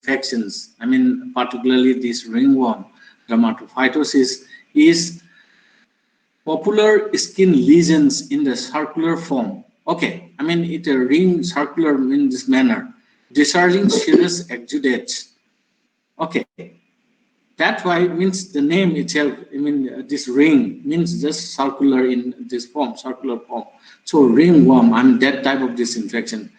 infections, I mean, particularly this ringworm dermatophytosis, is popular skin lesions in the circular form. Okay, I mean, it a ring circular in this manner, discharging serious exudates. Okay, that's why it means the name itself, I mean, this ring means just circular in this form, circular form. So ringworm, I mean, that type of this infection.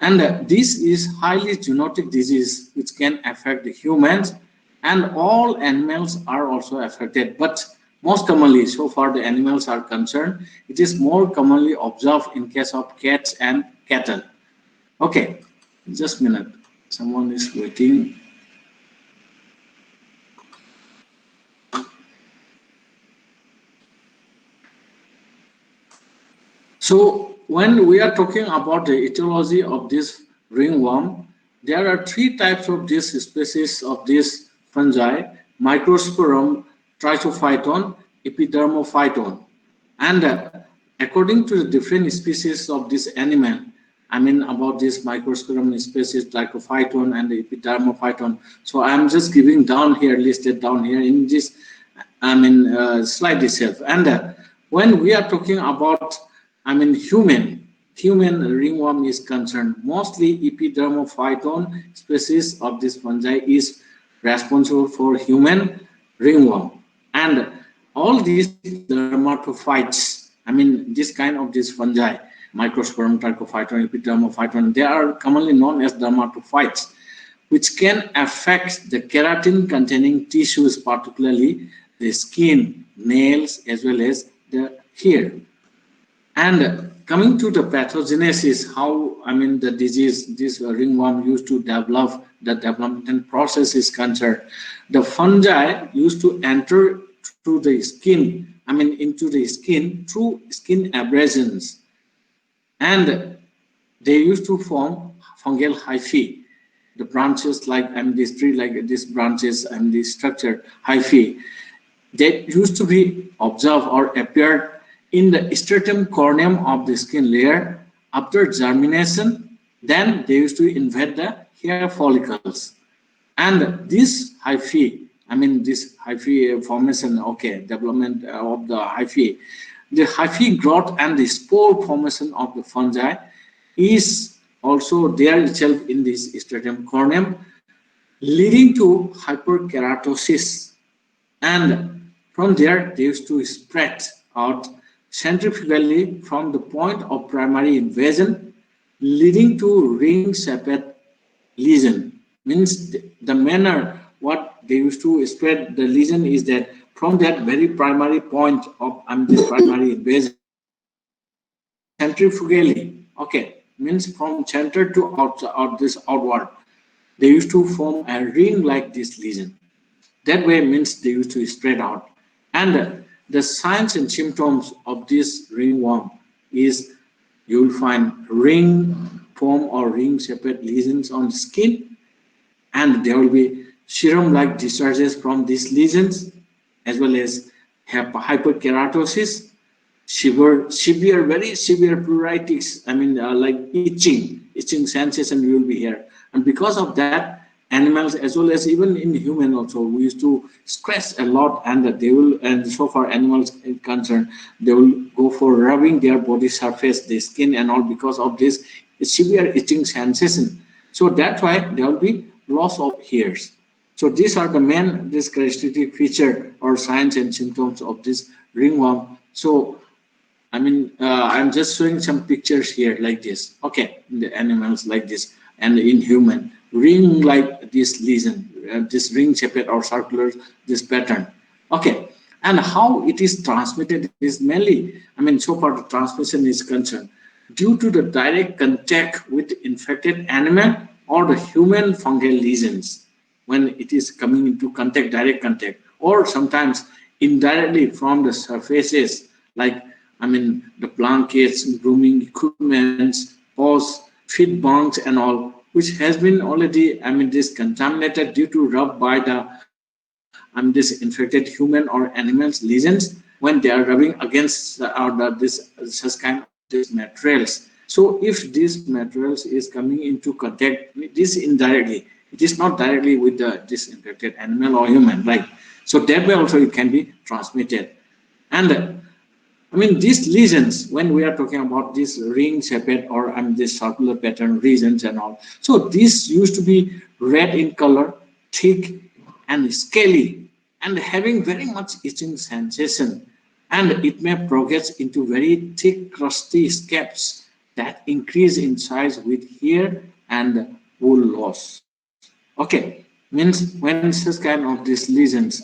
And this is highly zoonotic disease which can affect the humans, and all animals are also affected. But most commonly, so far the animals are concerned, it is more commonly observed in case of cats and cattle. Okay, just a minute. Someone is waiting. So when we are talking about the etiology of this ringworm, there are three types of this species of this fungi: Microsporum, Trichophyton, Epidermophyton. And according to the different species of this animal, I mean about this Microsporum species, Trichophyton and Epidermophyton. So I am just giving down here, listed down here in this, I mean, slide itself. And when we are talking about, I mean, human ringworm is concerned, mostly Epidermophyton species of this fungi is responsible for human ringworm. And all these dermatophytes, I mean, this kind of this fungi, Microsporum, Trichophyton, Epidermophyton, they are commonly known as dermatophytes, which can affect the keratin containing tissues, particularly the skin, nails, as well as the hair. And coming to the pathogenesis, how, I mean, the disease, this ringworm used to develop, the development process is concerned. The fungi used to enter through the skin, I mean, into the skin through skin abrasions. And they used to form fungal hyphae. The branches, like, I mean, this tree, like these branches and this structure, hyphae, that used to be observed or appeared in the stratum corneum of the skin layer after germination. Then they used to invade the hair follicles. And this hyphae, I mean, this hyphae formation, okay, development of the hyphae growth and the spore formation of the fungi is also there itself in this stratum corneum, leading to hyperkeratosis. And from there, they used to spread out centrifugally from the point of primary invasion, leading to ring-shaped lesion. Means the manner what they used to spread the lesion is that from that very primary point of this primary invasion, centrifugally, okay, means from center to out this outward, they used to form a ring like this lesion. That way means they used to spread out. And the signs and symptoms of this ringworm is you will find ring form or ring-shaped lesions on the skin, and there will be serum-like discharges from these lesions, as well as hyperkeratosis, severe, very severe pruritus, I mean, like itching sensation will be here. And because of that, animals as well as even in human also, we used to stress a lot, and that they will, and so far animals is concerned, they will go for rubbing their body surface, the skin and all, because of this severe itching sensation. So that's why there will be loss of hairs. So these are the main this characteristic feature or signs and symptoms of this ringworm. So I mean, I'm just showing some pictures here like this. Okay, in the animals like this, and in human, ring like this lesion, this ring shaped or circular, this pattern. Okay, and how it is transmitted is mainly, I mean, so far the transmission is concerned due to the direct contact with infected animal or the human fungal lesions. When it is coming into contact, direct contact, or sometimes indirectly from the surfaces, like, I mean, the blankets, grooming equipments, paws, feed bunks and all, which has been already, I mean, this contaminated due to rub by the, this infected human or animals lesions when they are rubbing against this such kind of this materials. So if these materials is coming into contact, this indirectly, It is not directly with this infected animal or human, right? So that way also it can be transmitted. And I mean, these lesions, when we are talking about this ring-shaped or this circular pattern regions and all, so these used to be red in color, thick and scaly, and having very much itching sensation, and it may progress into very thick, crusty scabs that increase in size with hair and wool loss. Okay, means when such kind of these lesions,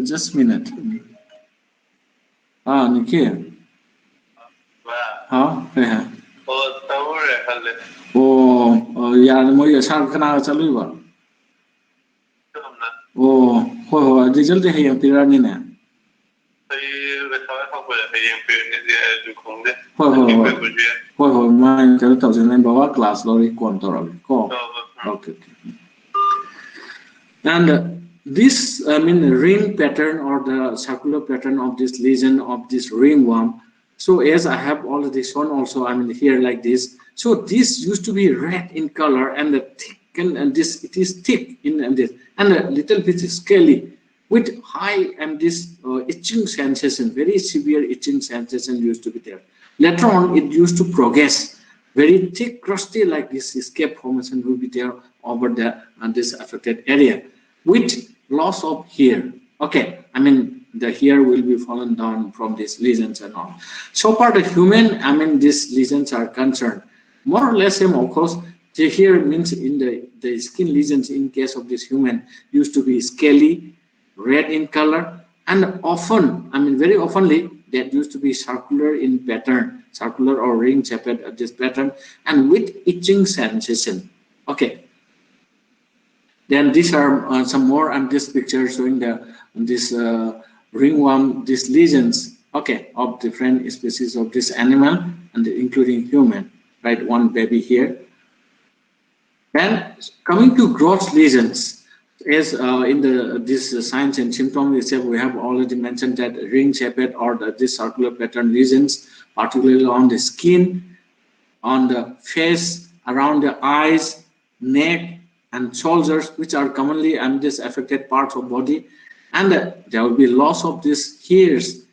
just a minute. Nikhil. 好，对哈。ꯌꯥꯔꯦ ꯃꯣꯏ ꯁꯥꯔ ꯀꯅꯥꯒ ꯆꯠꯂꯨꯏꯕ ꯍꯣꯏ ꯍꯣꯏ ꯔꯤꯖꯜꯇꯤ ꯍꯌꯦꯡ ꯄꯤꯔꯛꯑꯅꯤꯅꯦ ꯍꯣꯏ ꯍꯣꯏ ꯃꯥ ꯀꯩꯅꯣ ꯇꯧꯁꯤꯅꯦ ꯕꯕꯥ ꯀ꯭ꯂꯥꯁ ꯂꯧꯔꯤ ꯀꯣꯟ ꯇꯧꯔꯛꯑꯒꯦ ꯀꯣ okay. And this, I mean, ring pattern or the circular pattern of this lesion of this ringworm. So as I have already shown also, I mean here like this. So this used to be red in color and the thick and this it is thick in and this and a little bit scaly with high and this itching sensation, very severe itching sensation used to be there. Later on, it used to progress very thick, crusty like this escape formation will be there over the this affected area with loss of hair. Okay, I mean the hair will be fallen down from these lesions and all. So far the human, I mean these lesions are concerned. More or less same, of course. The hair means in the skin lesions in case of this human used to be scaly, red in color, and often, I mean very oftenly, that used to be circular in pattern, circular or ring shaped this pattern, and with itching sensation. Okay. Then these are some more and this picture showing this ringworm, these lesions, okay, of different species of this animal and including human, right? One baby here. Then coming to growth lesions, as in this signs and symptoms, we have already mentioned that ring-shaped or this circular pattern lesions, particularly on the skin, on the face, around the eyes, neck, and shoulders, which are commonly this affected parts of body, and there will be loss of these hairs,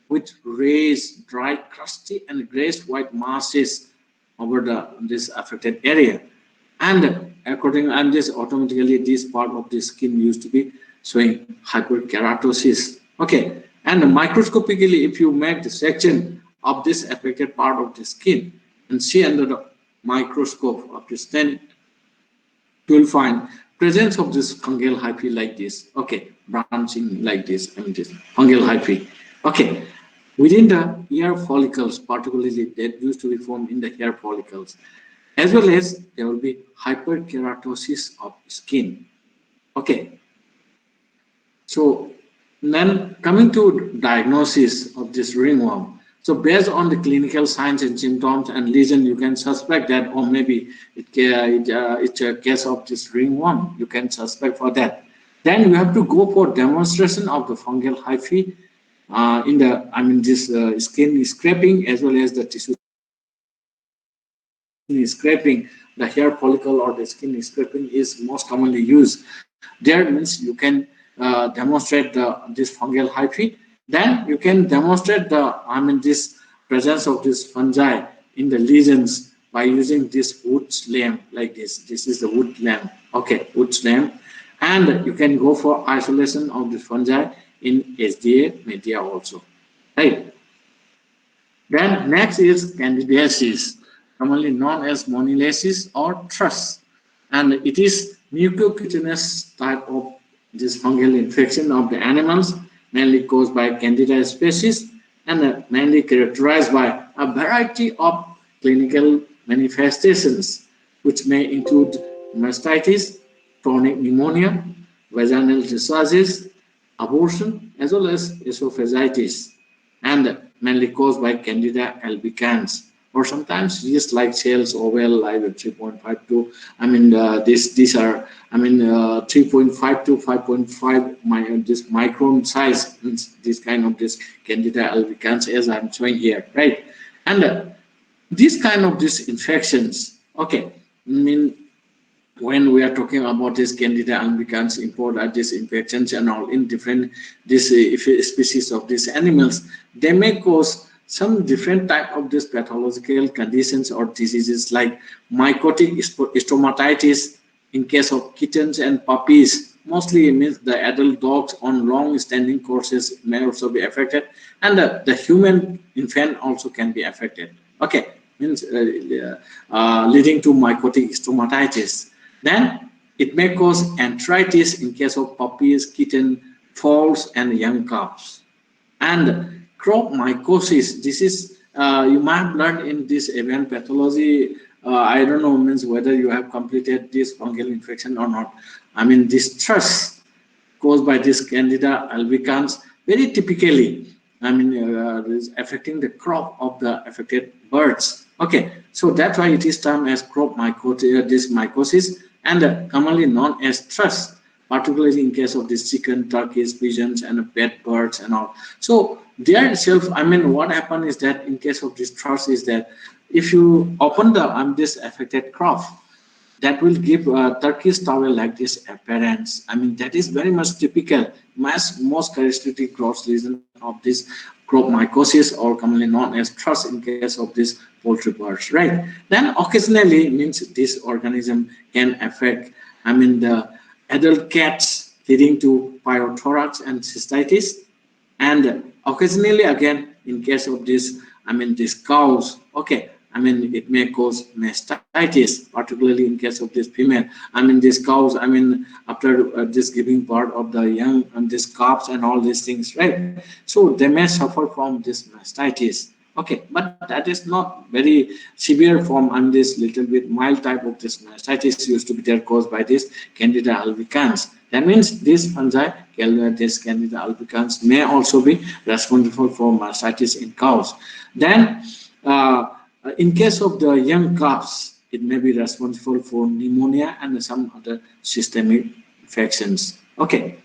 with raised, dry, crusty, and grayish white masses over this affected area. And according and this automatically this part of the skin used to be showing hyperkeratosis. Okay, and microscopically if you make the section of this affected part of the skin and see under the microscope of this, then you will find presence of this fungal hyphae like this. Okay, branching like this, I mean this fungal hyphae. Okay, within the hair follicles, particularly that used to be formed in the hair follicles, as well as there will be hyperkeratosis of skin. Okay. So then coming to diagnosis of this ringworm. So based on the clinical signs and symptoms and lesion, you can suspect that, or maybe it's a case of this ringworm. You can suspect for that. Then you have to go for demonstration of the fungal hyphae in the, I mean this skin scraping as well as the tissue scraping. The hair follicle or the skin scraping is most commonly used. There means you can demonstrate this fungal hyphae. Then you can demonstrate this presence of this fungi in the lesions by using this wood lamp like this. This is the wood lamp. Okay, wood lamp, and you can go for isolation of the fungi in HDA media also. Right. Then next is candidiasis, commonly known as Moniliasis or Thrush, and it is mucocutaneous type of this fungal infection of the animals, mainly caused by Candida species and mainly characterized by a variety of clinical manifestations, which may include mastitis, chronic pneumonia, vaginal discharges, abortion, as well as esophagitis, and mainly caused by Candida albicans, or sometimes just like cells oval like 3.52. I mean these are 3.5 to 5.5 this micron size, means this kind of this Candida albicans as I'm showing here, right? And this kind of these infections, okay, I mean when we are talking about this Candida albicans import this infections and all in different this species of these animals, they may cause some different type of this pathological conditions or diseases like mycotic stomatitis in case of kittens and puppies. Mostly it means the adult dogs on long standing courses may also be affected, and the human infant also can be affected. Okay, means leading to mycotic stomatitis. Then it may cause arthritis in case of puppies, kitten, foals, and young calves. And crop mycosis, this is you might have learned in this avian pathology. I don't know means whether you have completed this fungal infection or not. I mean this thrush caused by this Candida albicans very typically, I mean, is affecting the crop of the affected birds. Okay, so that's why it is termed as crop mycosis, this mycosis, and commonly known as thrush, particularly in case of this chicken, turkeys, pigeons, and pet birds and all. So there itself, I mean, what happened is that in case of this thrush is that if you open the this affected crop, that will give Turkish towel like this appearance. I mean, that is very much typical, most characteristic gross lesion of this crop mycosis, or commonly known as thrush in case of this poultry birds, right? Then occasionally means this organism can affect, I mean, the adult cats, leading to pyrothorax and cystitis, and occasionally again in case of this, I mean these cows, okay, I mean it may cause mastitis, particularly in case of this female. I mean these cows, I mean after this giving birth of the young and these calves and all these things, right? So they may suffer from this mastitis. Okay, but that is not very severe form, and this little bit mild type of this mastitis used to be there caused by this Candida albicans. That means these fungi, this Candida albicans, may also be responsible for mastitis in cows. Then, in case of the young calves, it may be responsible for pneumonia and some other systemic infections. Okay.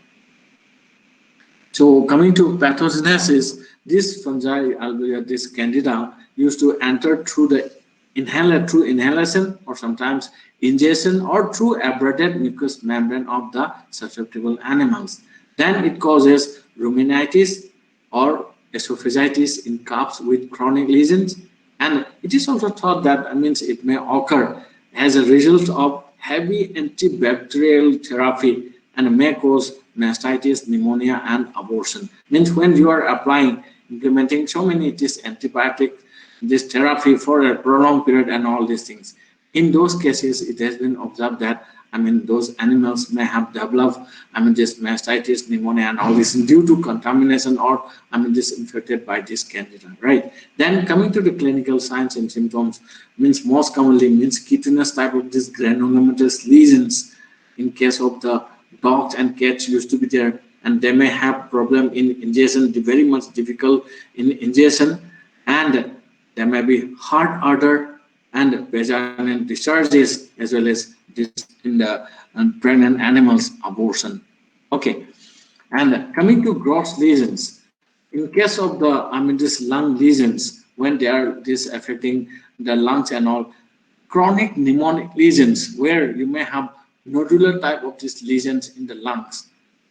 So coming to pathogenesis, this fungi, this candida, used to enter through the inhaler, through inhalation, or sometimes ingestion, or through abraded mucous membrane of the susceptible animals. Then it causes ruminitis or esophagitis in calves with chronic lesions, and it is also thought that means it may occur as a result of heavy antibacterial therapy and may cause mastitis, pneumonia, and abortion. Means when you are applying, implementing so many this antibiotic, this therapy for a prolonged period and all these things. In those cases, it has been observed that I mean those animals may have developed I mean this mastitis, pneumonia, and all this due to contamination or I mean this infected by this candida, right? Then coming to the clinical signs and symptoms, means most commonly means chitinous type of this granulomatous lesions in case of the dogs and cats used to be there, and they may have problem in ingestion, very much difficult in ingestion, and there may be heart odor and vaginal discharges, as well as this in the pregnant animals abortion. Okay, and coming to gross lesions, in case of the I mean this lung lesions, when they are this affecting the lungs and all, chronic pneumonic lesions where you may have nodular type of these lesions in the lungs,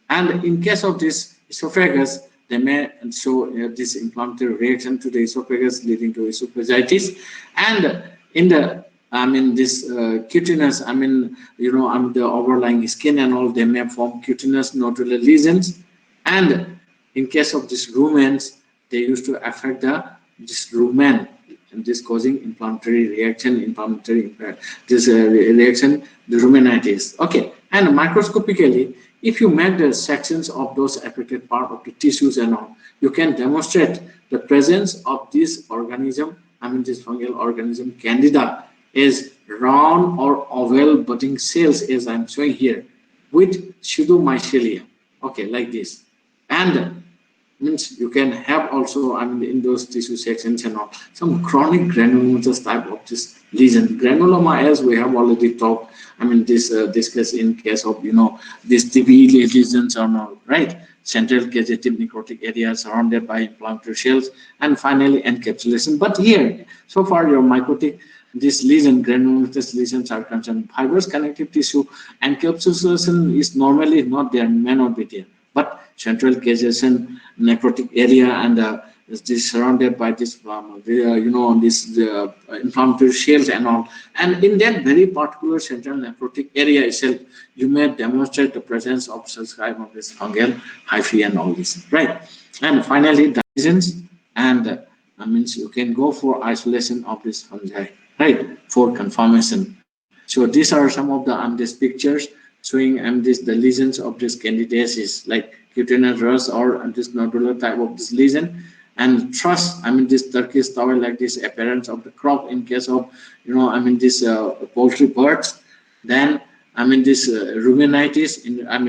and in case of this esophagus, they may show this inflammatory reaction to the esophagus leading to esophagitis, and in the I mean this cutaneous, I mean the overlying skin and all, they may form cutaneous nodular lesions, and in case of this rumens, they used to affect the this rumen, and this causing inflammatory reaction, this reaction, the rumenitis. Okay, and microscopically, if you make the sections of those affected part of the tissues and all, you can demonstrate the presence of this organism, I mean this fungal organism candida, is round or oval budding cells, as I'm showing here, with pseudomycelia. Okay, like this. And means you can have also I mean in those tissue sections and all some chronic granulomatous type of this lesion. Granuloma, as we have already talked, I mean this discussed in case of these TB lesions or not, right? Central causative necrotic area surrounded by inflammatory cells, and finally encapsulation. But here so far your mycotic this lesion, granulomatous lesions are concerned, fibrous connective tissue encapsulation is normally not there, may not be there, but central causation, necrotic area, and is this surrounded by this, this inflammatory cells and all. And in that very particular central necrotic area itself, you may demonstrate the presence of subscribe of this fungal hyphae and all this, right? And finally, the lesions, and means you can go for isolation of this fungi, right, for confirmation. So these are some of the these pictures showing the lesions of this candidiasis, like cutaneous rust or this nodular type of this lesion. And thrush, this Turkish towel, like this appearance of the crop in case of, this poultry birds. Then this ruminitis,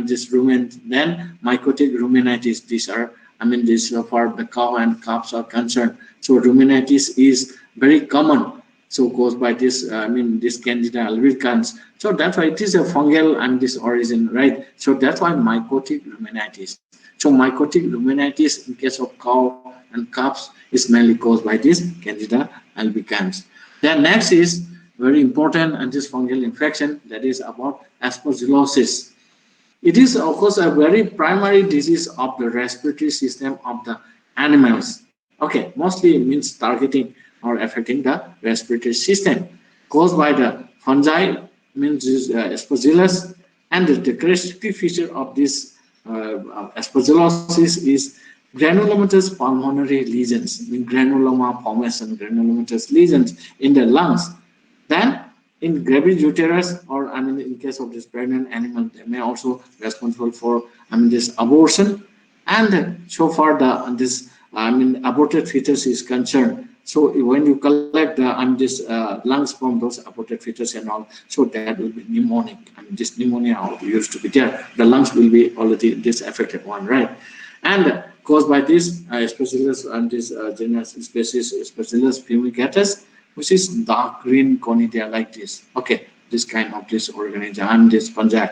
this rumen, then mycotic ruminitis. These are, this for the cow and calves are concerned. So ruminitis is very common, so caused by this, this Candida albicans. So that's why it is a fungal and this origin, right? So that's why mycotic ruminitis. So mycotic ruminitis in case of cow and calves is mainly caused by this Candida albicans. Then next is very important, and this fungal infection, that is about aspergillosis. It is, of course, a very primary disease of the respiratory system of the animals. Okay, mostly it means targeting or affecting the respiratory system, caused by the fungi, means aspergillus. And the characteristic feature of this aspergillosis is granulomatous pulmonary lesions, granuloma formation, granulomatous lesions in the lungs. Then in gravid uterus, or in case of this pregnant animal, they may also responsible for this abortion. And so far the this aborted fetus is concerned. So when you collect the this lungs from those aborted fetus and all, so that will be pneumonic. This pneumonia used to be there. The lungs will be already this affected one, right? And caused by this Aspergillus and this genus species Aspergillus fumigatus, which is dark green conidia like this. Okay, this kind of this organism and this fungi.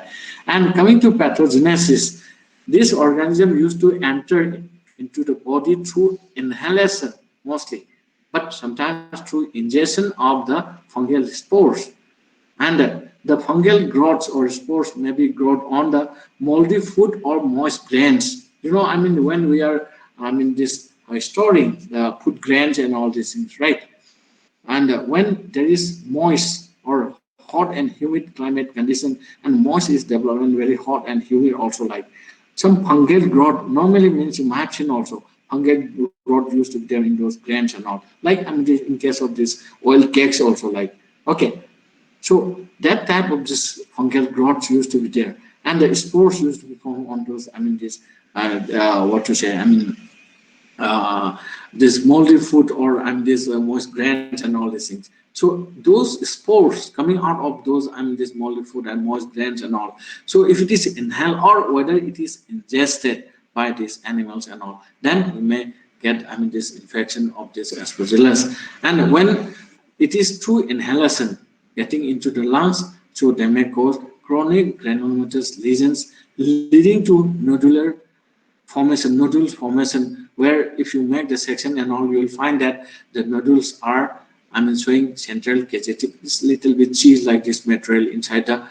And coming to pathogenesis, this organism used to enter into the body through inhalation mostly, but sometimes through ingestion of the fungal spores. And the fungal growths or spores may be growth on the moldy food or moist grains. When we are this storing the food grains and all these things, right? And when there is moist or hot and humid climate condition, and moist is developing very hot and humid also, like some fungal growth normally means, you might have seen also fungal growth used to be there in those grains and all, like in case of this oil cakes also, like, okay. So that type of this fungal growth used to be there, and the spores used to be formed on those this what to say, this moldy food or this moist grains and all these things. So those spores coming out of those this moldy food and moist grains and all. So if it is inhaled or whether it is ingested by these animals and all, then we may get this infection of this aspergillus. And when it is through inhalation getting into the lungs, so they may cause chronic granulomatous lesions leading to nodular formation, nodules formation, where if you make the section and all, you will find that the nodules are showing central cachetic, this little bit cheese like this material inside the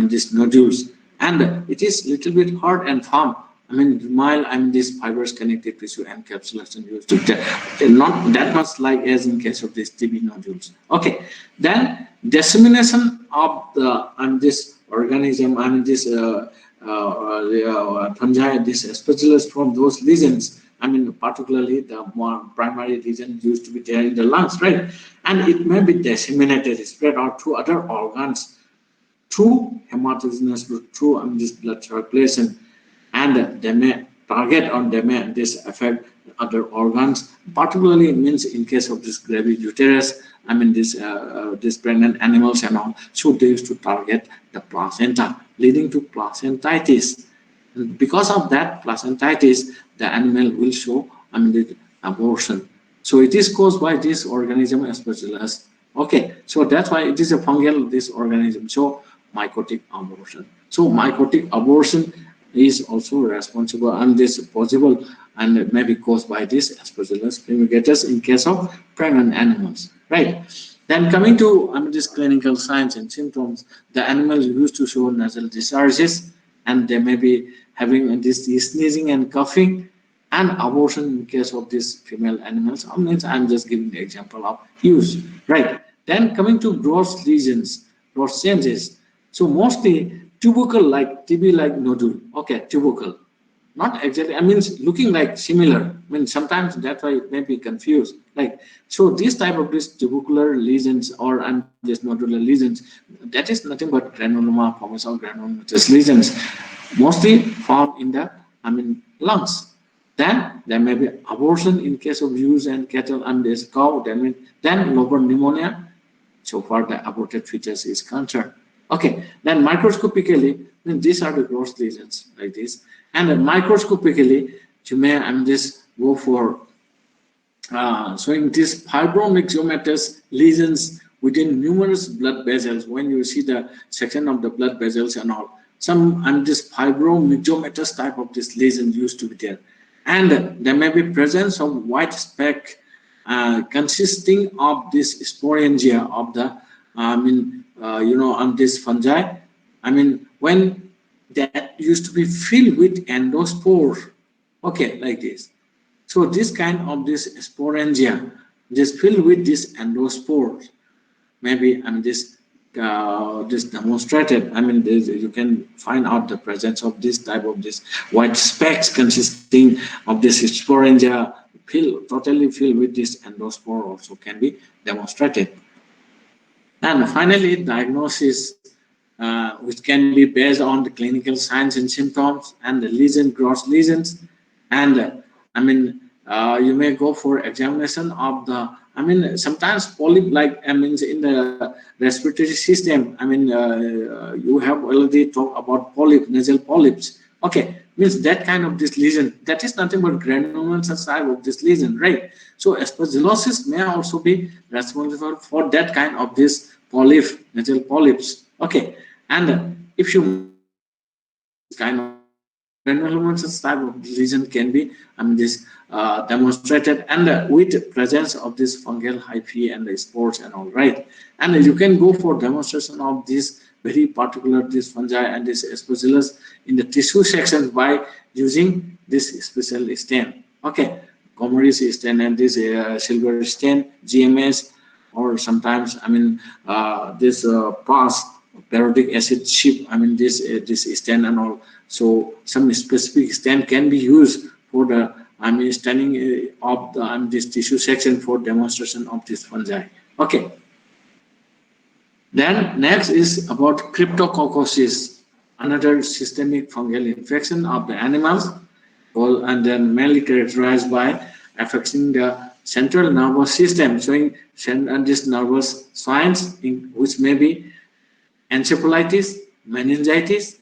these nodules, and it is little bit hard and firm. Mild this fibrous connective tissue encapsulation used to not that much like as in case of this TB nodules. Okay, then dissemination of the this organism this fungi, this aspergillus from those lesions. Particularly the more primary lesion used to be there in the lungs, right? And it may be disseminated, spread out through other organs, through hematogenous route, through this blood circulation, and they may target or they may this affect other organs. Particularly it means in case of this gravid uterus, this pregnant animals and all. So they used to target the placenta, leading to placentitis. Because of that placentitis, the animal will show the abortion. So it is caused by this organism Aspergillus. Okay, so that's why it is a fungal this organism. So mycotic abortion. So mycotic abortion is also responsible and this possible and it may be caused by this Aspergillus fumigatus in case of pregnant animals, right? Then coming to this clinical signs and symptoms, the animals used to show nasal discharges, and they may be having this sneezing and coughing, and abortion in case of these female animals. I'm just giving the example of use, right? Then coming to gross lesions, gross changes. So mostly tubercle like TB like nodule. Okay, tubercle. Not exactly, looking like similar. Sometimes that's why it may be confused. Like, so this type of this tubercular lesions or this nodular lesions, that is nothing but granuloma, formation of granulomatous lesions, mostly found in the, lungs. Then there may be abortion in case of ewes and cattle and this cow. Then lobar pneumonia, so far the aborted fetus is concerned. Okay, then microscopically, then these are the gross lesions like this. And then microscopically, you may just go for showing these fibromyxomatous lesions within numerous blood vessels. When you see the section of the blood vessels and all, some and this fibromyxomatous type of this lesion used to be there. And there may be presence of white speck consisting of this sporangia of the, on this fungi. When that used to be filled with endospores, okay, like this. So this kind of this sporangia, this filled with this endospores, maybe this demonstrated. You can find out the presence of this type of this white specks consisting of this sporangia, totally filled with this endospore, also can be demonstrated. And finally, diagnosis, which can be based on the clinical signs and symptoms and the lesion, gross lesions. And you may go for examination of the, sometimes polyp, like, in the respiratory system. You have already talked about polyp, nasal polyps. Okay, means that kind of this lesion, that is nothing but granulomatous type of this lesion, right? So aspergillosis may also be responsible for that kind of this polyp, nasal polyps. Okay, and if you this kind of granulomatous type of lesion can be this demonstrated, and with presence of this fungal hyphae and the spores and all, right? And you can go for demonstration of this very particular this fungi and this aspergillus in the tissue section by using this special stain. Okay, Gomery's stain and this silver stain, GMS, or sometimes this PAS, periodic acid ship. This stain and all. So some specific stain can be used for the staining of the this tissue section for demonstration of this fungi. Okay. Then next is about cryptococcosis, another systemic fungal infection of the animals, and then mainly characterized by affecting the central nervous system, showing this nervous signs, which may be encephalitis, meningitis,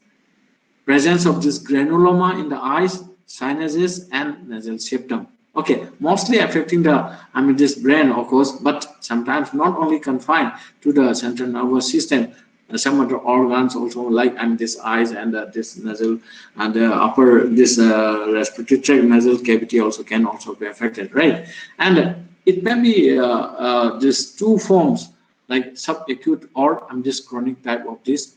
presence of this granuloma in the eyes, sinuses, and nasal septum. Okay, mostly affecting the this brain, of course, but sometimes not only confined to the central nervous system. Some other organs also, like this eyes and this nasal and the upper this respiratory tract, nasal cavity also can also be affected, right? And it may be just two forms, like subacute or this chronic type of this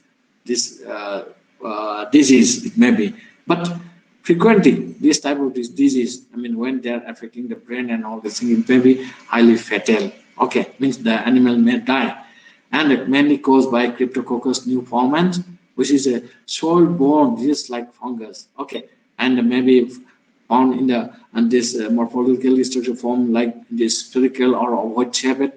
disease. It may be, but frequently this type of this disease, when they are affecting the brain and all this thing, it may be highly fatal. Okay, means the animal may die, and it mainly caused by Cryptococcus newformans, which is a soil-borne disease like fungus. Okay, and maybe found in the this morphological structure form like this spherical or ovoid shape.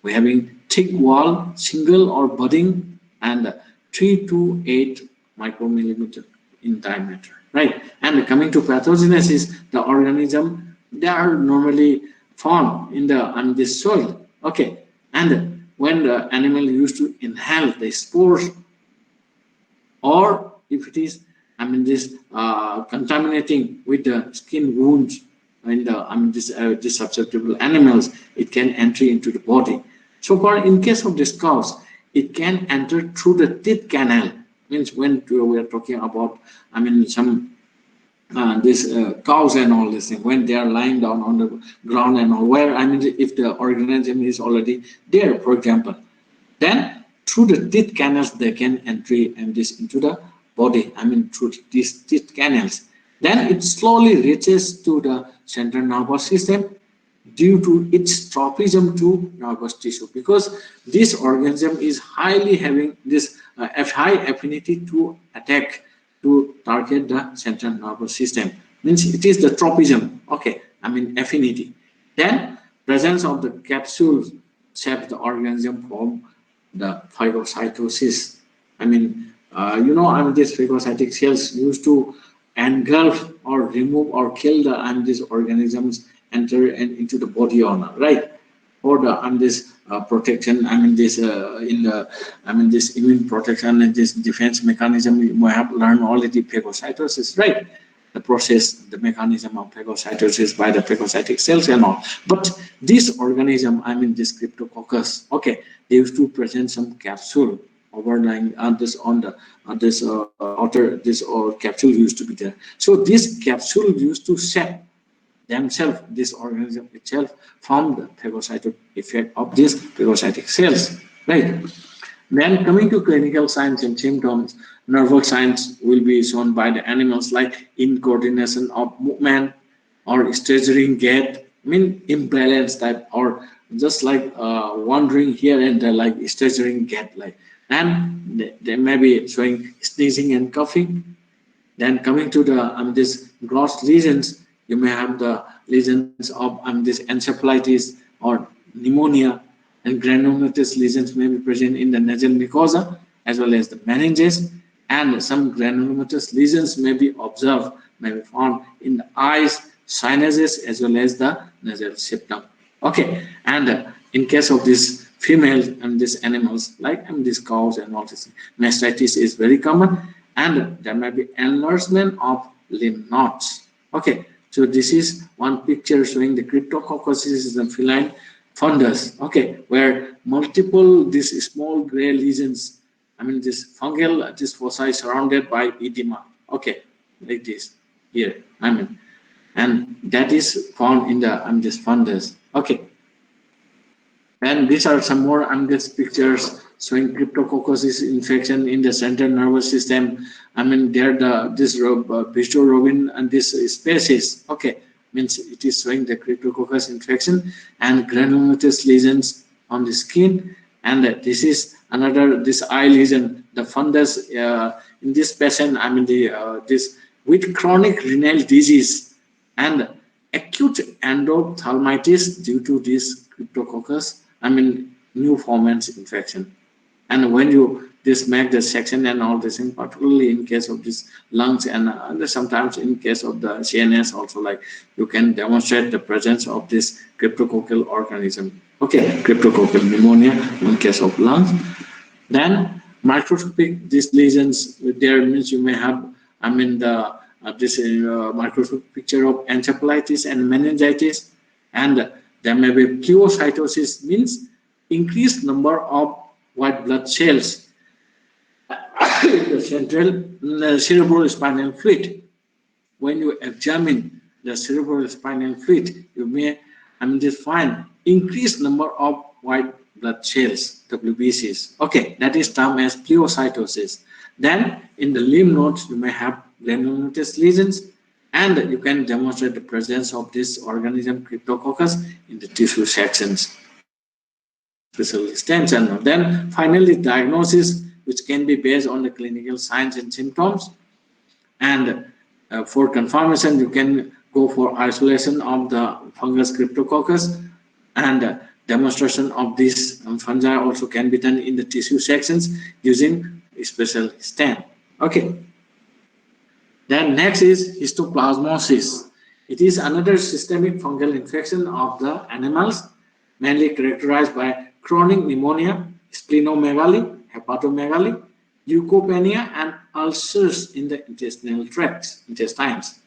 We're having thick wall, single or budding, and 3 to 8 micromillimeter in diameter, right? And coming to pathogenesis, the organism, they are normally found in the this soil. Okay, and when the animal used to inhale the spores, or if it is this contaminating with the skin wounds in the this susceptible animals, it can enter into the body. So far, in case of this cause, it can enter through the teeth canal. Means when we are talking about some this cows and all this thing when they are lying down on the ground and all, where I mean if the organism is already there, for example, then through the teeth canals they can entry and this into the body, I mean through these teeth canals. Then it slowly reaches to the central nervous system due to its tropism to nervous tissue, because this organism is highly having this high affinity to attack to target the central nervous system, means it is the tropism, okay, I mean affinity. Then presence of the capsule shaped the organism from the phagocytosis. I mean, I mean, these phagocytic cells used to engulf or remove or kill the these organisms enter into the body or not, right? Or the this protection. I mean, this in the this immune protection and this defense mechanism. We have learned already phagocytosis, right? The process, the mechanism of phagocytosis by the phagocytic cells and all. But this organism, I mean this cryptococcus, okay, they used to present some capsule overlying this on the this outer this or capsule used to be there. So this capsule used to shape themselves, this organism itself, from the phagocytic effect of these phagocytic cells, right? Then coming to clinical signs and symptoms, nervous signs will be shown by the animals like incoordination of movement or staggering gait, I mean imbalance type, or just like wandering here and there, like staggering gait, like, and they may be showing sneezing and coughing. Then coming to the this gross lesions, you may have the lesions of this encephalitis or pneumonia, and granulomatous lesions may be present in the nasal mucosa as well as the meninges, and some granulomatous lesions may be observed, may be found in the eyes, sinuses as well as the nasal septum. Okay, and in case of these females and these animals like these cows and all this, mastitis is very common, and there may be enlargement of lymph nodes. Okay, so this is one picture showing the cryptococcosis is a feline fundus. Okay, where multiple these small gray lesions, I mean this fungal this foci surrounded by edema. Okay, like this here. I mean, and that is found in the this fundus. Okay, and these are some more these pictures showing cryptococcosis infection in the central nervous system. I mean, there the this Robin and this species. Okay, means it is showing the cryptococcus infection and granulomatous lesions on the skin. And this is another this eye lesion, the fundus in this patient. I mean the this with chronic renal disease and acute endophthalmitis due to this cryptococcus, I mean new formants infection. And when you this make the section and all this, in particularly in case of this lungs and sometimes in case of the CNS also, like you can demonstrate the presence of this cryptococcal organism. Okay, cryptococcal pneumonia in case of lungs. Then microscopic these lesions there means you may have I mean the this microscopic picture of encephalitis and meningitis, and there may be pleocytosis, means increased number of white blood cells in the central cerebrospinal fluid. When you examine the cerebrospinal fluid, you may just find increased number of white blood cells, WBCs. Okay, that is termed as pleocytosis. Then in the lymph nodes, you may have granulomatous lesions, and you can demonstrate the presence of this organism cryptococcus in the tissue sections, special stems. And then finally diagnosis, which can be based on the clinical signs and symptoms. And for confirmation, you can go for isolation of the fungus cryptococcus, and demonstration of this fungi also can be done in the tissue sections using a special stain. Okay. Then next is histoplasmosis. It is another systemic fungal infection of the animals, mainly characterized by chronic pneumonia, splenomegaly, hepatomegaly, leukopenia, and ulcers in the intestinal tracts, intestines,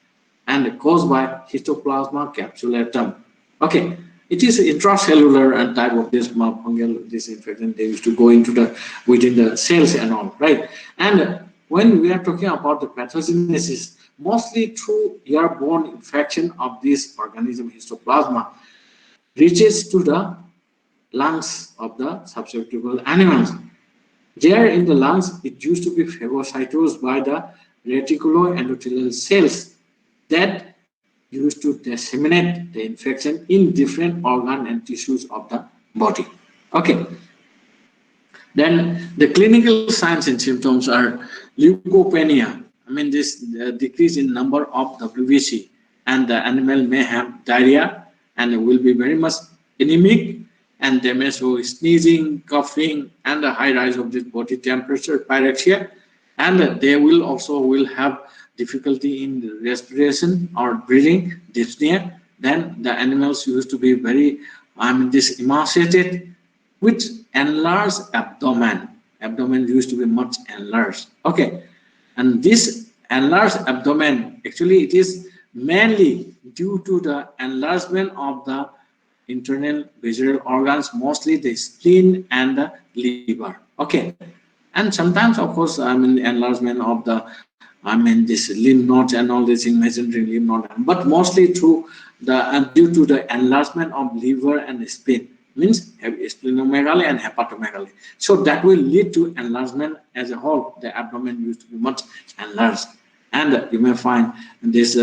and caused by Histoplasma capsulatum. Okay, it is intracellular and type of this fungal disinfection. They used to go into the within the cells and all, right? And when we are talking about the pathogenesis, mostly through airborne infection of this organism histoplasma reaches to the lungs of the susceptible animals. There in the lungs, it used to be phagocytosed by the reticuloendothelial cells that used to disseminate the infection in different organ and tissues of the body. Okay. Then the clinical signs and symptoms are leukopenia. I mean, this decrease in number of WBC, and the animal may have diarrhea and will be very much anemic, and they may show sneezing, coughing, and a high rise of the body temperature, pyrexia, and they will also have difficulty in respiration or breathing, dyspnea. Then the animals used to be very, this emaciated, with enlarged abdomen. Abdomen used to be much enlarged. Okay, and this enlarged abdomen, actually it is mainly due to the enlargement of the internal visceral organs, mostly the spleen and the liver. Okay, and sometimes, of course, enlargement of the, this lymph nodes and all this imaginary lymph node, but mostly through the due to the enlargement of liver and spleen, means splenomegaly and hepatomegaly. So that will lead to enlargement as a whole. The abdomen used to be much enlarged, and you may find this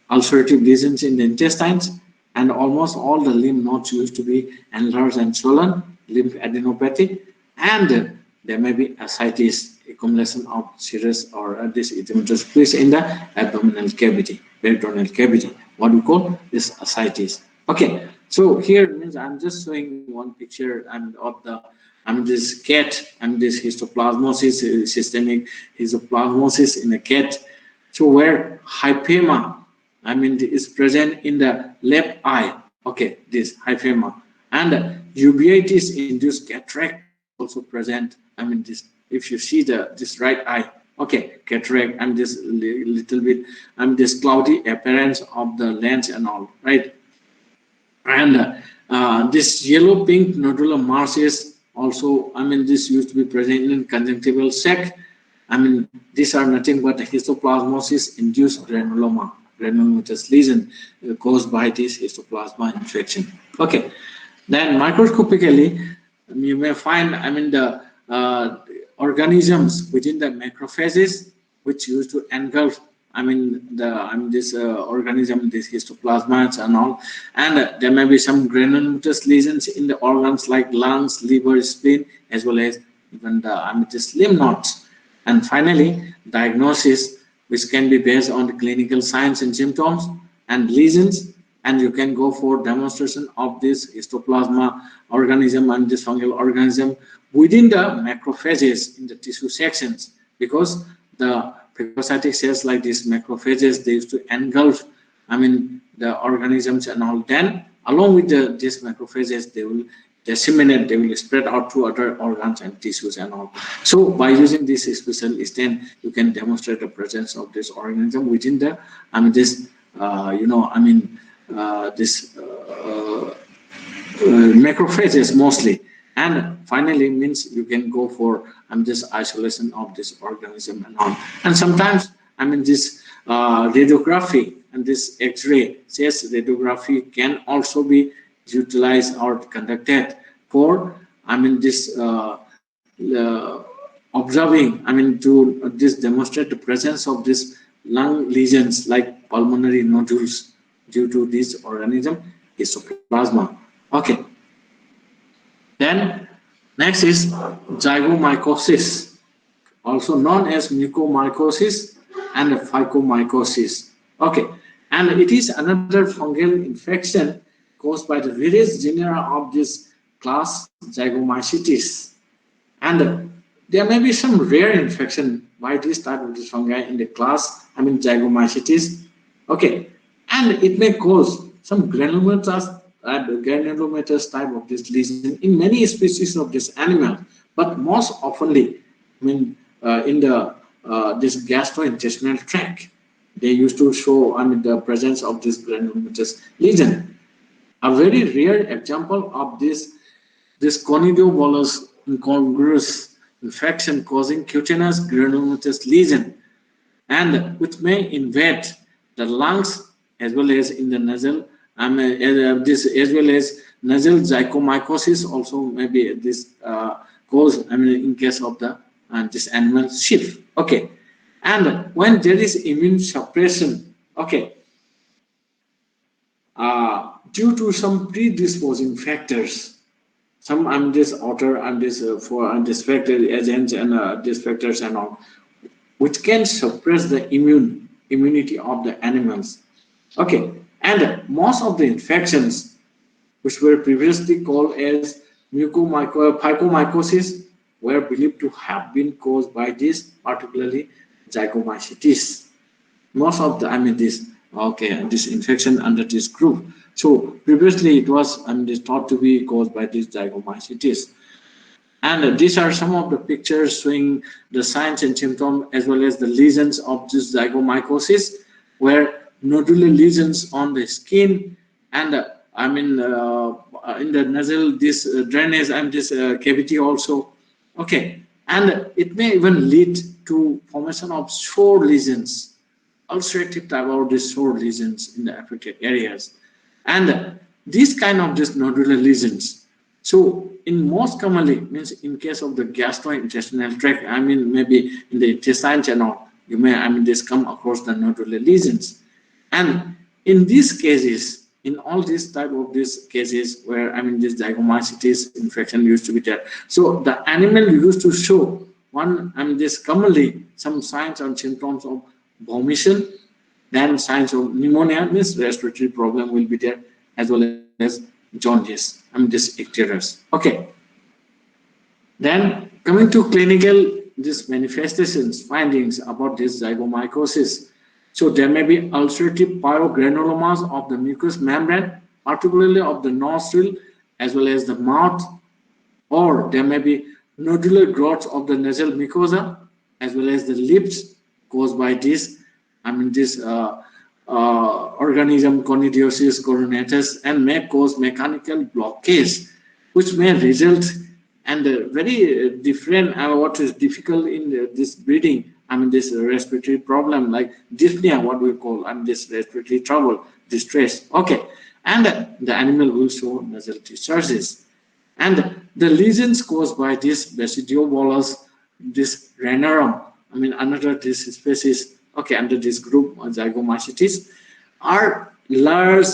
ulcerative lesions in the intestines, and almost all the lymph nodes used to be enlarged and swollen, lymphadenopathy, and there may be ascites, accumulation of serous or this edematous fluids in the abdominal cavity, peritoneal cavity, what we call this ascites. Okay, so here means I'm just showing one picture of the this cat, this histoplasmosis, systemic histoplasmosis in a cat. So where hyphema, is present in the left eye. Okay, this hyphema, and uveitis induced cataract also present. This, if you see this right eye, okay, cataract, and this little bit, this cloudy appearance of the lens and all, right? And this yellow pink nodular masses also, this used to be present in conjunctival sac. These are nothing but histoplasmosis induced granuloma, granulomatous lesion caused by this histoplasma infection. Okay, then microscopically, you may find, the organisms within the macrophages, which used to engulf, this organism, this histoplasmas and all, and there may be some granulomatous lesions in the organs like lungs, liver, spleen, as well as even the this lymph nodes. And finally, diagnosis, which can be based on the clinical signs and symptoms and lesions, and you can go for demonstration of this histoplasma organism and this fungal organism within the macrophages in the tissue sections, because the phagocytic cells like these macrophages, they used to engulf the organisms and all. Then along with these macrophages, they will disseminate, they will spread out to other organs and tissues and all. So by using this special stain, you can demonstrate the presence of this organism within the macrophages mostly. And finally, means you can go for this isolation of this organism and all. And sometimes this radiography and this X-ray, CES radiography, can also be utilized or conducted for this observing, to this demonstrate the presence of this lung lesions like pulmonary nodules due to this organism histoplasma. Okay, then next is zygomycosis, also known as mucormycosis and phycomycosis. Okay, and it is another fungal infection caused by the various genera of this class Zygomycetes, and there may be some rare infection by this type of this fungi in the class Zygomycetes. Okay, and it may cause some granulomatous type of this lesion in many species of this animal, but most oftenly in the this gastrointestinal tract, they used to show the presence of this granulomatous lesion. A very rare example of this Conidiobolus incongruous infection causing cutaneous granulomatous lesion, and which may invade the lungs as well as in the nasal. This as well as nasal zygomycosis also maybe this cause. In case of the this animal sheep. Okay, and when there is immune suppression. Okay, due to some predisposing factors, some this outer and this for and this factor agents and these factors and all, which can suppress the immunity of the animals. Okay, and most of the infections which were previously called as mucormycosis were believed to have been caused by this, particularly zygomycetes. Most of the this this infection under this group. So previously it was thought to be caused by this zygomycetes. And these are some of the pictures showing the signs and symptoms as well as the lesions of this zygomycosis, where nodular lesions on the skin and in the nasal this drainage and this cavity also. Okay, and it may even lead to formation of sore lesions, ulcerative type of these sore lesions in the affected areas, and these kind of just nodular lesions. So in most commonly means in case of the gastrointestinal tract, maybe in the intestine channel, you may this come across the nodular lesions, and in these cases, in all these type of these cases where this zygomycetes infection used to be there, so the animal used to show one this commonly some signs and symptoms of vomition, then signs of pneumonia means respiratory problem will be there, as well as jaundice, this icterus. Okay, then coming to clinical this manifestations findings about this zygomycosis. So there may be ulcerative pyogranulomas of the mucous membrane, particularly of the nostril as well as the mouth, or there may be nodular growths of the nasal mucosa as well as the lips caused by this this organism Candidiasis coronatus, and may cause mechanical blockage, which may result and very different what is difficult in this breathing, this respiratory problem like dyspnea, what we call, this respiratory trouble, distress. Okay, and the animal will show nasal discharges, and the lesions caused by this Basidiobolus, this ranarum, another this species, okay, under this group zygomycetes, are large,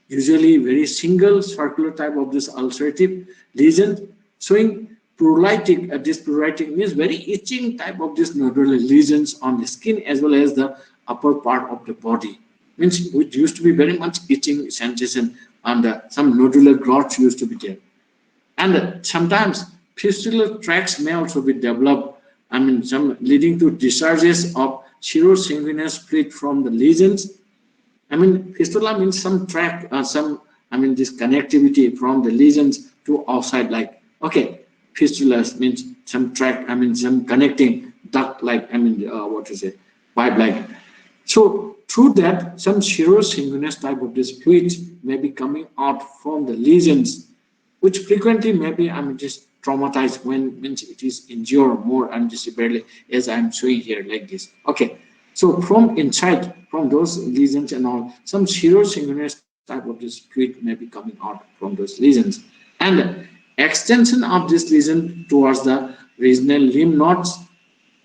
usually very single circular type of this ulcerative lesion showing pruritic. This pruritic means very itching type of this nodular lesions on the skin as well as the upper part of the body, means it used to be very much itching sensation, and some nodular growths used to be there, and sometimes fistular tracts may also be developed, some leading to discharges of serosanguinous fluid from the lesions. Fistula means some tract, some this connectivity from the lesions to outside, like, okay, fistulas means some tract, some connecting duct, like, what is it, pipe, like. So through that, some serosanguinous type of this fluid may be coming out from the lesions, which frequently may be just traumatized when means it is injured more severely, as I'm showing here like this. Okay, so from inside, from those lesions and all, some serosanguinous type of this fluid may be coming out from those lesions, and extension of this lesion towards the regional lymph nodes,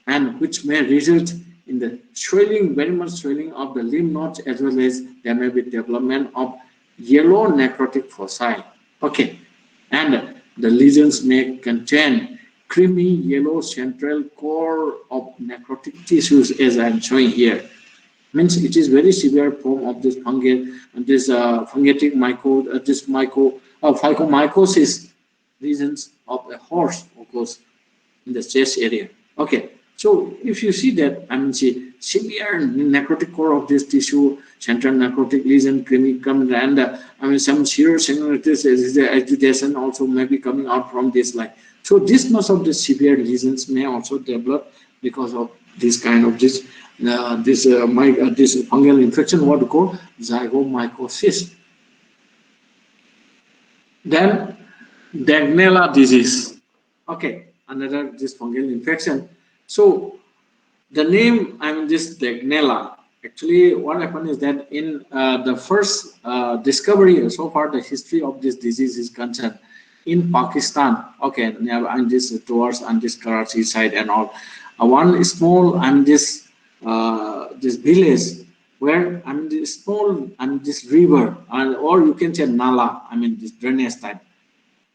and which may result in the swelling, very much swelling of the lymph nodes, as well as there may be development of yellow necrotic foci. Okay, and the lesions may contain creamy yellow central core of necrotic tissues, as I'm showing here. Means it is very severe form of this fungal and this fungatic phycomycosis lesions of a horse, of course, in the chest area. Okay, so if you see that, see severe necrotic core of this tissue, central necrotic lesion, creamy, and some serosanguinous agitation also may be coming out from this line. So this much of the severe lesions may also develop because of this kind of this fungal infection, what we call zygomycosis. Then Degnala disease. Okay, another this fungal infection. So the name, I mean, this Degnala. Actually, what happened is that in the first discovery, so far the history of this disease is concerned, in Pakistan, okay, and this towards and this Karachi side and all, one small and this village where I mean this small and this river, and or you can say Nala, I mean this drainage type.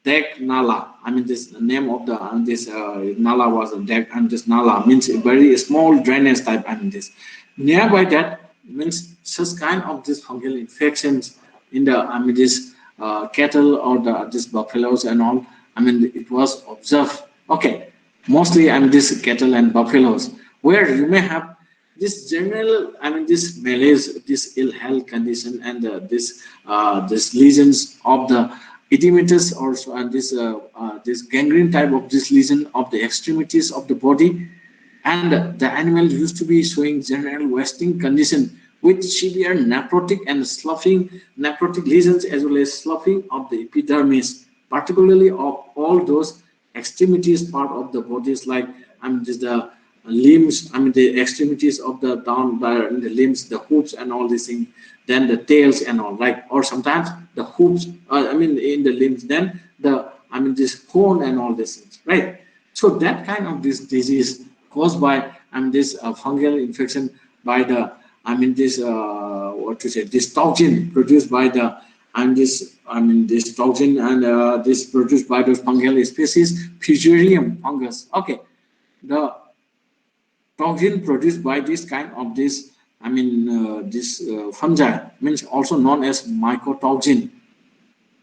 Degnala. I mean, this name of the this Nala was a Deg, and this Nala means a very small drainage type. I mean, this nearby that means such kind of this fungal infections in the I mean this cattle or the this buffaloes and all. I mean, it was observed. Okay, mostly I mean this cattle and buffaloes where you may have this general I mean this malaise, this ill health condition, and this lesions of the edematous also, and this gangrene type of this lesion of the extremities of the body, and the animal used to be showing general wasting condition with severe necrotic and sloughing necrotic lesions as well as sloughing of the epidermis, particularly of all those extremities part of the bodies like I mean just the limbs, I mean the extremities of the down the limbs, the hooves and all these things, then the tails and all, like, or sometimes the hooves, I mean in the limbs, then the I mean this horn and all these things, right? So that kind of this disease caused by I mean this fungal infection by the I mean this what to say this toxin produced by the and this I mean this toxin and this produced by those fungal species Fusarium fungus. Okay, the toxin produced by this kind of this I mean this fungi means also known as mycotoxin.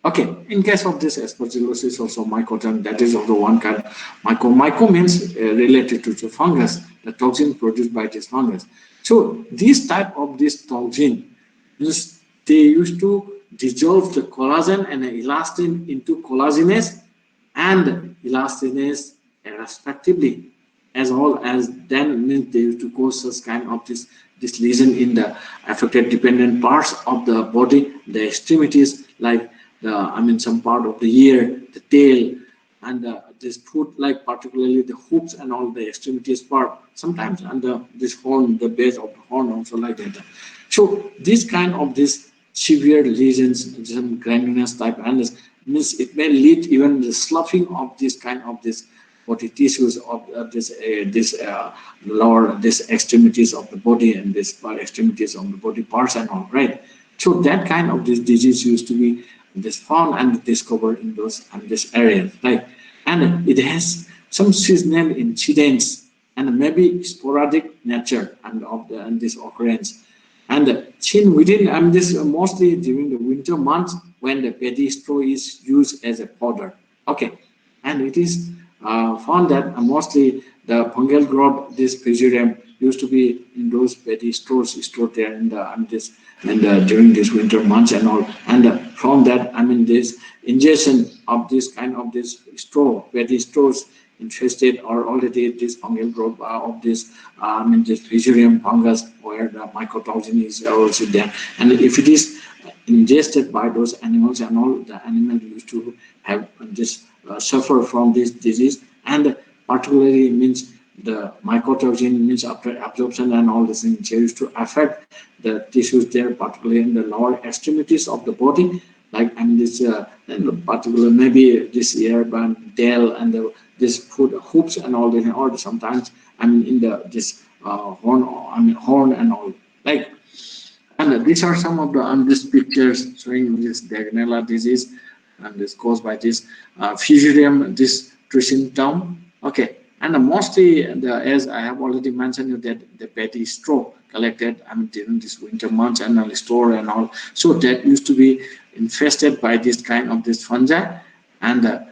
Okay, in case of this aspergillosis also mycotoxin, that is also one kind. Myco means related to the fungus, the toxin produced by this fungus. So this type of this toxin means they used to dissolve the collagen and elastin into collagenase and elastinase respectively, as well as then means they used to cause such kind of this lesion in the affected dependent parts of the body, the extremities like the I mean some part of the ear, the tail, and this foot, like particularly the hooves and all the extremities part. Sometimes under this horn, the base of the horn also like that. So this kind of this severe lesions, some gangrenous type, and this means it may lead even the sloughing of this kind of this body tissues of this lower this extremities of the body and this extremities of the body parts and all, right? So that kind of this disease used to be this found and discovered in those and this areas, right? And it has some seasonal incidents and maybe sporadic nature and of the and this occurrence. And seen within and this mostly during the winter months when the paddy straw is used as a fodder. Okay, and it is found that mostly the fungal growth this Fusarium used to be in those paddy stores stored there in the and this and during these winter months and all, and from that I mean this ingestion of this kind of this straw paddy straws infested or already this fungal growth of this I mean this Fusarium fungus where the mycotoxin is also there, and if it is ingested by those animals and all, the animal used to have this suffer from this disease, and particularly means the mycotoxin means after absorption and all these things used to affect the tissues there, particularly in the lower extremities of the body, like and this and particular maybe this ear band, tail, and this foot hoops and all this, or sometimes I mean in the this horn, I mean horn and all, like. And these are some of the these pictures showing this Degnala disease, and this caused by this Fusarium, this trichinoderm. Okay, and mostly as I have already mentioned you that the paddy straw collected I mean during this winter months and all store and all, so that used to be infested by this kind of this fungi, and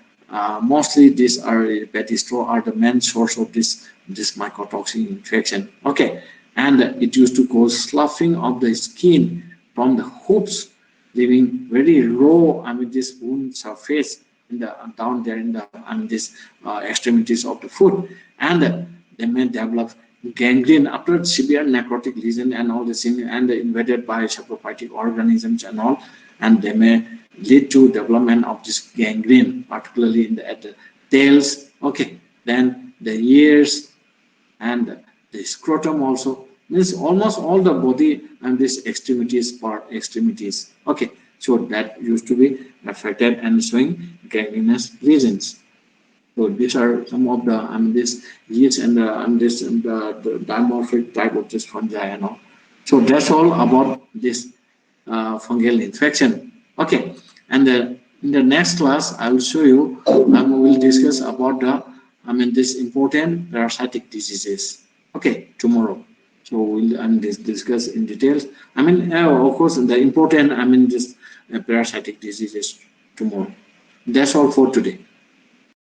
mostly these are paddy straw are the main source of this mycotoxin infection. Okay, and it used to cause sloughing of the skin from the hooves, leaving very raw I mean this wound surface in the down there in the and this extremities of the foot, and they may develop gangrene after severe necrotic lesion and all this thing, and invaded by saprophytic organisms and all, and they may lead to development of this gangrene, particularly in the at the tails. Okay, then the ears and the scrotum also, means almost all the body and this extremities. Okay, so that used to be affected and showing gangrenous regions. So these are some of the this yeast and the dimorphic type of this fungi and all. So that's all about this fungal infection. Okay, and in the next class I will show you. We will discuss about the this important parasitic diseases. Okay, tomorrow. So we'll discuss in details. Of course, the important this parasitic diseases tomorrow. That's all for today.